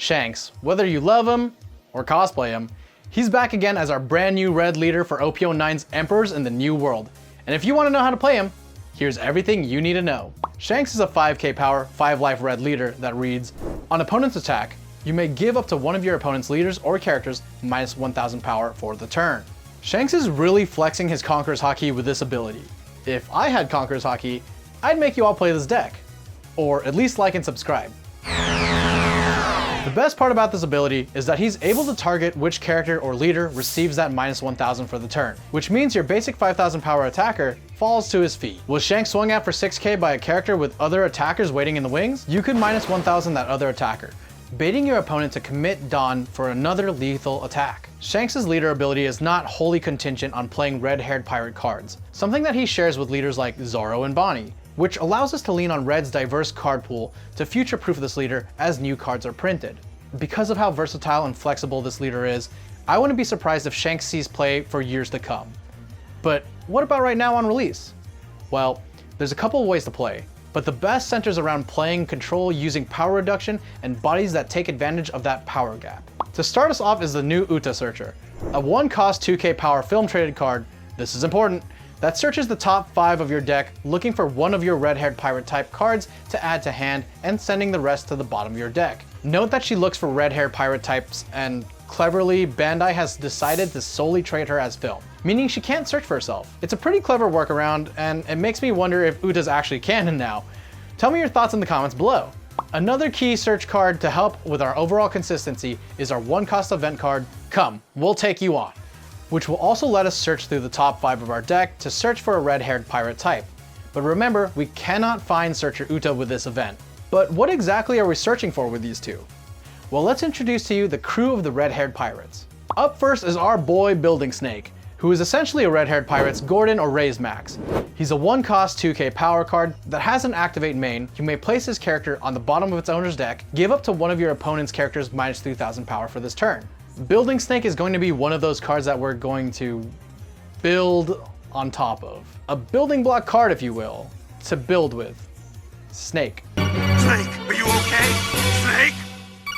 Shanks. Whether you love him or cosplay him, he's back again as our brand new red leader for OP09's Emperors in the New World. And if you want to know how to play him, here's everything you need to know. Shanks is a 5k power, 5 life red leader that reads, on opponent's attack, you may give up to one of your opponent's leaders or characters minus 1000 power for the turn. Shanks is really flexing his Conqueror's Haki with this ability. If I had Conqueror's Haki, I'd make you all play this deck. Or at least like and subscribe. The best part about this ability is that he's able to target which character or leader receives that minus 1000 for the turn, which means your basic 5000 power attacker falls to his feet. Was Shanks swung at for 6k by a character with other attackers waiting in the wings? You could minus 1000 that other attacker, baiting your opponent to commit Dawn for another lethal attack. Shanks' leader ability is not wholly contingent on playing red-haired pirate cards, something that he shares with leaders like Zoro and Bonnie, which allows us to lean on Red's diverse card pool to future-proof this leader as new cards are printed. Because of how versatile and flexible this leader is, I wouldn't be surprised if Shanks sees play for years to come. But what about right now on release? Well, there's a couple of ways to play, but the best centers around playing control using power reduction and bodies that take advantage of that power gap. To start us off is the new Uta Searcher, a 1-cost 2k power film traded card, this is important, that searches the top 5 of your deck looking for one of your red-haired pirate type cards to add to hand and sending the rest to the bottom of your deck. Note that she looks for red-haired pirate types, and cleverly, Bandai has decided to solely trade her as film, meaning she can't search for herself. It's a pretty clever workaround, and it makes me wonder if Uta's actually canon now. Tell me your thoughts in the comments below. Another key search card to help with our overall consistency is our 1-cost event card, Come, We'll Take You On, which will also let us search through the top 5 of our deck to search for a red-haired pirate type. But remember, we cannot find Searcher Uta with this event. But what exactly are we searching for with these two? Well, let's introduce to you the crew of the red-haired pirates. Up first is our boy Building Snake, who is essentially a red-haired pirate's Gordon or Raise Max. He's a 1-cost 2k power card that has an activate main. You may place his character on the bottom of its owner's deck, give up to one of your opponent's characters minus 3000 power for this turn. Building Snake is going to be one of those cards that we're going to build on top of. A building block card, if you will, to build with. Snake. Snake, are you okay? Snake?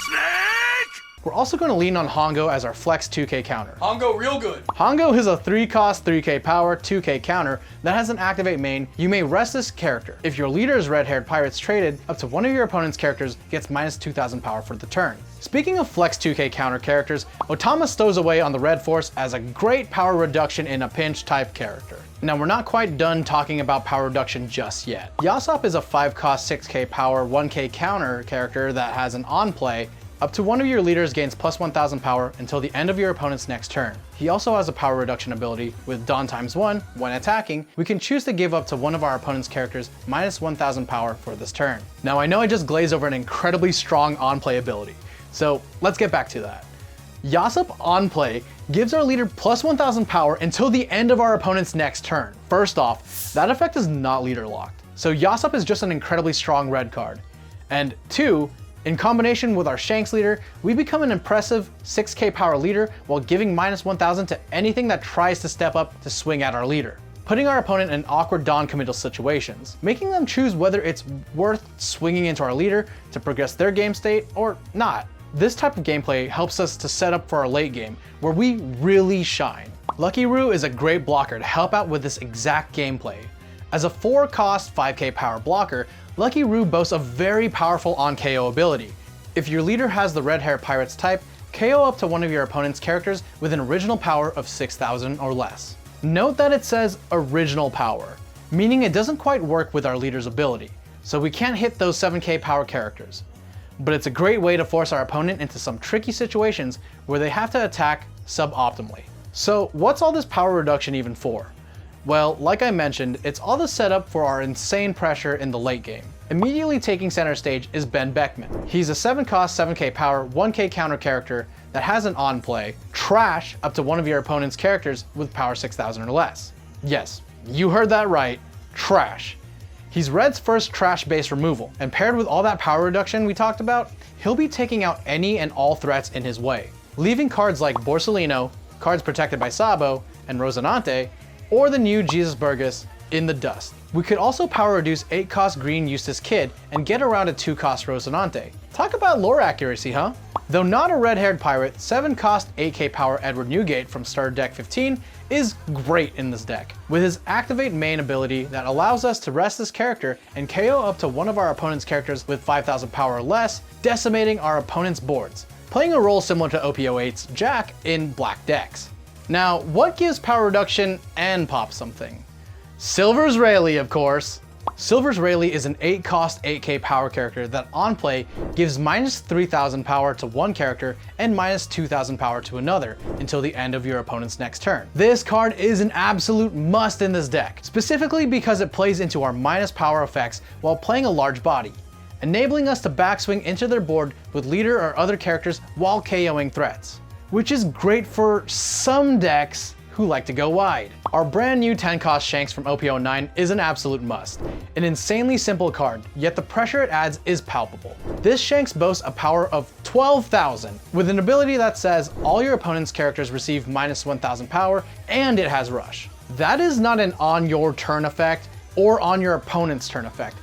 Snake! We're also going to lean on Hongo as our flex 2k counter. Hongo real good. Hongo is a 3-cost 3k power 2k counter that has an activate main. You may rest this character. If your leader's red-haired pirates traded, up to one of your opponent's characters gets minus 2000 power for the turn. Speaking of flex 2k counter characters, Otama stows away on the Red Force as a great power reduction in a pinch type character. Now we're not quite done talking about power reduction just yet. Yasop is a 5-cost 6k power 1k counter character that has an on play. Up to one of your leaders gains plus 1000 power until the end of your opponent's next turn. He also has a power reduction ability with Dawn ×1. When attacking, we can choose to give up to one of our opponent's characters minus 1000 power for this turn. Now I know I just glazed over an incredibly strong on play ability, so let's get back to that. Yasop on play gives our leader plus 1000 power until the end of our opponent's next turn. First off, that effect is not leader locked, so Yasop is just an incredibly strong red card. And 2, in combination with our Shanks leader, we become an impressive 6k power leader while giving minus 1000 to anything that tries to step up to swing at our leader, putting our opponent in awkward Dawn committal situations, making them choose whether it's worth swinging into our leader to progress their game state or not. This type of gameplay helps us to set up for our late game, where we really shine. Lucky Roo is a great blocker to help out with this exact gameplay. As a 4-cost 5k power blocker, Lucky Roo boasts a very powerful on KO ability. If your leader has the red hair pirates type, KO up to one of your opponent's characters with an original power of 6000 or less. Note that it says original power, meaning it doesn't quite work with our leader's ability, so we can't hit those 7k power characters. But it's a great way to force our opponent into some tricky situations where they have to attack suboptimally. So what's all this power reduction even for? Well, like I mentioned, it's all the setup for our insane pressure in the late game. Immediately taking center stage is Ben Beckman. He's a 7-cost 7k power 1k counter character that has an on play, trash up to one of your opponent's characters with power 6000 or less. Yes, you heard that right, trash. He's Red's first trash base removal, and paired with all that power reduction we talked about, he'll be taking out any and all threats in his way, leaving cards like Borsellino, cards protected by Sabo, and Rosinante, or the new Jesus Burgess in the dust. We could also power reduce 8-cost green Eustace Kid and get around a 2-cost Rosinante. Talk about lore accuracy, huh? Though not a red-haired pirate, 7-cost 8k power Edward Newgate from starter deck 15 is great in this deck, with his activate main ability that allows us to rest this character and KO up to one of our opponent's characters with 5,000 power or less, decimating our opponent's boards, playing a role similar to OP08's Jack in black decks. Now, what gives power reduction and pops something? Silver's Rayleigh, of course. Silver's Rayleigh is an 8-cost 8k power character that on play gives minus 3,000 power to one character and minus 2,000 power to another until the end of your opponent's next turn. This card is an absolute must in this deck, specifically because it plays into our minus power effects while playing a large body, enabling us to backswing into their board with leader or other characters while KOing threats, which is great for some decks who like to go wide. Our brand new 10-cost Shanks from OP09 is an absolute must. An insanely simple card, yet the pressure it adds is palpable. This Shanks boasts a power of 12,000, with an ability that says all your opponent's characters receive minus 1,000 power, and it has Rush. That is not an on your turn effect or on your opponent's turn effect.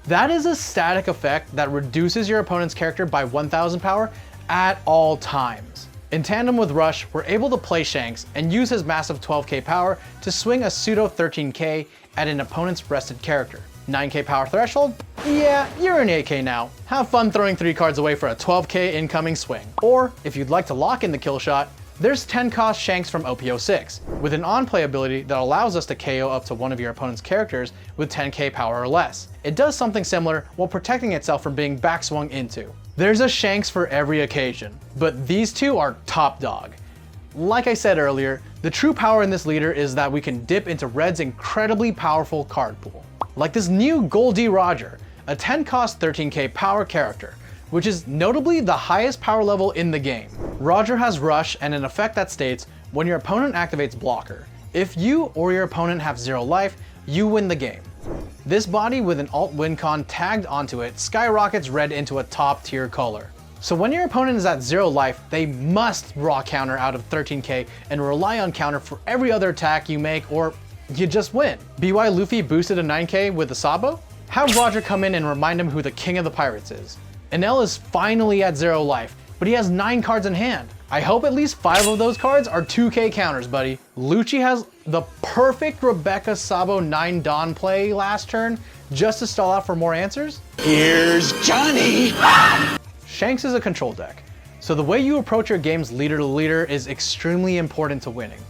That is a static effect that reduces your opponent's character by 1,000 power at all times. In tandem with Rush, we're able to play Shanks and use his massive 12k power to swing a pseudo 13k at an opponent's rested character. 9k power threshold? Yeah, you're in 8k now. Have fun throwing 3 cards away for a 12k incoming swing. Or, if you'd like to lock in the kill shot, there's 10-cost Shanks from OP06, with an on-play ability that allows us to KO up to one of your opponent's characters with 10k power or less. It does something similar while protecting itself from being backswung into. There's a Shanks for every occasion, but these two are top dog. Like I said earlier, the true power in this leader is that we can dip into Red's incredibly powerful card pool. Like this new Gol D Roger, a 10-cost 13k power character, which is notably the highest power level in the game. Roger has Rush and an effect that states, when your opponent activates Blocker, if you or your opponent have 0 life, you win the game. This body with an alt win con tagged onto it skyrockets Red into a top tier color. So when your opponent is at 0 life, they must raw counter out of 13k and rely on counter for every other attack you make, or you just win. BY Luffy boosted a 9k with the Sabo? Have Roger come in and remind him who the king of the pirates is. Enel is finally at 0 life, but he has 9 cards in hand. I hope at least 5 of those cards are 2k counters, buddy. Lucci has the perfect Rebecca Sabo 9 Dawn play last turn just to stall out for more answers. Here's Johnny! Shanks is a control deck, so the way you approach your games leader to leader is extremely important to winning.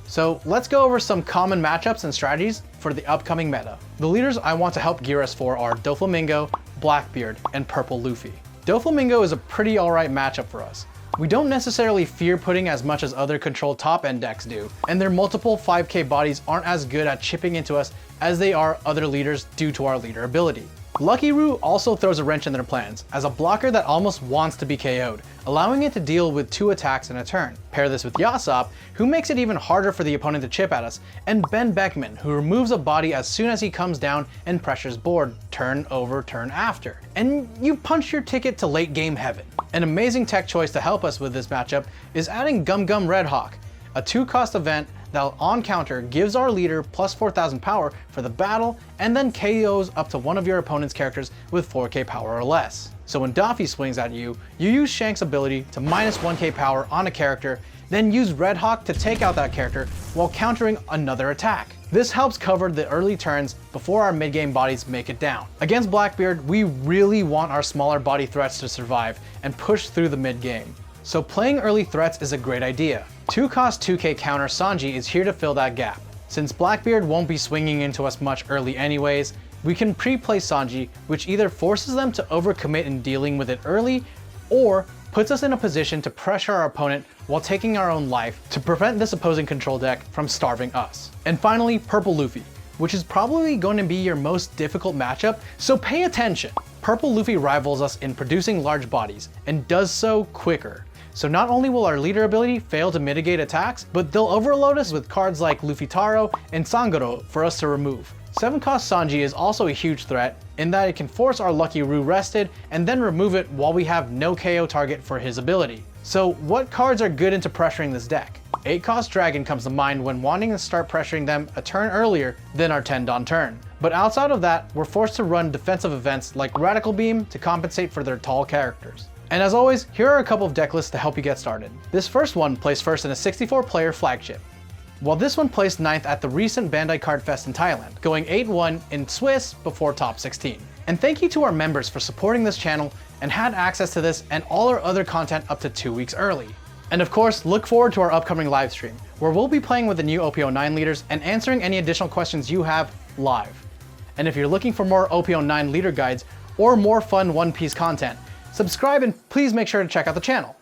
So let's go over some common matchups and strategies for the upcoming meta. The leaders I want to help gear us for are Doflamingo, Blackbeard, and Purple Luffy. Doflamingo is a pretty alright matchup for us. We don't necessarily fear putting as much as other controlled top-end decks do, and their multiple 5k bodies aren't as good at chipping into us as they are other leaders due to our leader ability. Lucky Roo also throws a wrench in their plans, as a blocker that almost wants to be KO'd, allowing it to deal with 2 attacks in a turn. Pair this with Yasop, who makes it even harder for the opponent to chip at us, and Ben Beckman, who removes a body as soon as he comes down and pressures board, turn over turn after. And you punch your ticket to late game heaven. An amazing tech choice to help us with this matchup is adding Gum Gum Red Hawk, a 2-cost event that on counter gives our leader plus 4,000 power for the battle and then KOs up to one of your opponent's characters with 4k power or less. So when Daffy swings at you, you use Shanks' ability to minus 1k power on a character, then use Red Hawk to take out that character while countering another attack. This helps cover the early turns before our mid-game bodies make it down. Against Blackbeard, we really want our smaller body threats to survive and push through the mid-game. So playing early threats is a great idea. 2-cost 2k counter Sanji is here to fill that gap. Since Blackbeard won't be swinging into us much early anyways, we can pre-play Sanji, which either forces them to overcommit in dealing with it early, or puts us in a position to pressure our opponent while taking our own life to prevent this opposing control deck from starving us. And finally, Purple Luffy, which is probably going to be your most difficult matchup, so pay attention. Purple Luffy rivals us in producing large bodies, and does so quicker. So not only will our leader ability fail to mitigate attacks, but they'll overload us with cards like Luffy Taro and Sangoro for us to remove. 7-cost Sanji is also a huge threat in that it can force our Lucky Roo rested and then remove it while we have no KO target for his ability. So what cards are good into pressuring this deck? 8-cost Dragon comes to mind when wanting to start pressuring them a turn earlier than our 10 Dawn turn. But outside of that, we're forced to run defensive events like Radical Beam to compensate for their tall characters. And as always, here are a couple of deck lists to help you get started. This first one placed first in a 64-player flagship, while this one placed 9th at the recent Bandai Card Fest in Thailand, going 8-1 in Swiss before top 16. And thank you to our members for supporting this channel and had access to this and all our other content up to 2 weeks early. And of course, look forward to our upcoming live stream, where we'll be playing with the new OP09 leaders and answering any additional questions you have live. And if you're looking for more OP09 leader guides or more fun One Piece content, subscribe and please make sure to check out the channel.